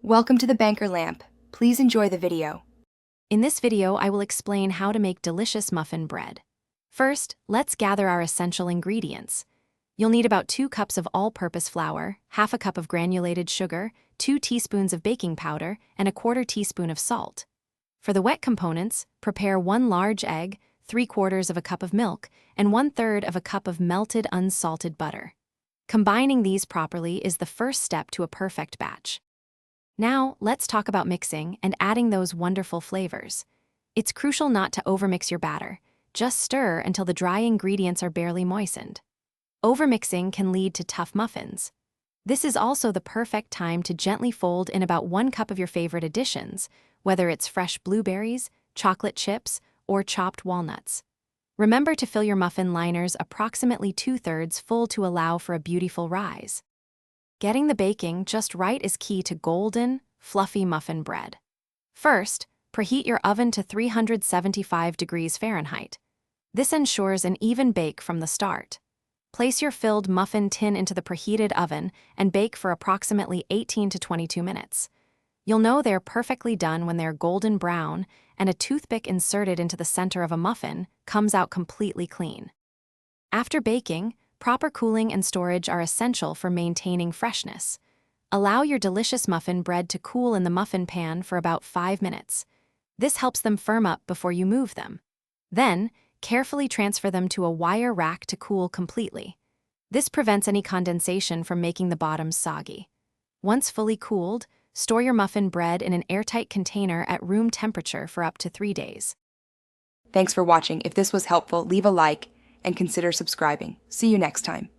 Welcome to the Banker Lamp. Please enjoy the video. In this video, I will explain how to make delicious muffin bread. First, let's gather our essential ingredients. You'll need about 2 cups of all-purpose flour, half a cup of granulated sugar, 2 teaspoons of baking powder, and a 1/4 teaspoon of salt. For the wet components, prepare 1 large egg, 3/4 of a cup of milk, and 1/3 of a cup of melted unsalted butter. Combining these properly is the first step to a perfect batch. Now, let's talk about mixing and adding those wonderful flavors. It's crucial not to overmix your batter. Just stir until the dry ingredients are barely moistened. Overmixing can lead to tough muffins. This is also the perfect time to gently fold in about 1 cup of your favorite additions, whether it's fresh blueberries, chocolate chips, or chopped walnuts. Remember to fill your muffin liners approximately 2/3 full to allow for a beautiful rise. Getting the baking just right is key to golden, fluffy muffin bread. First, preheat your oven to 375 degrees Fahrenheit. This ensures an even bake from the start. Place your filled muffin tin into the preheated oven and bake for approximately 18 to 22 minutes. You'll know they're perfectly done when they're golden brown and a toothpick inserted into the center of a muffin comes out completely clean. After baking, proper cooling and storage are essential for maintaining freshness. Allow your delicious muffin bread to cool in the muffin pan for about 5 minutes. This helps them firm up before you move them. Then, carefully transfer them to a wire rack to cool completely. This prevents any condensation from making the bottoms soggy. Once fully cooled, store your muffin bread in an airtight container at room temperature for up to 3 days. Thanks for watching. If this was helpful, leave a like and consider subscribing. See you next time.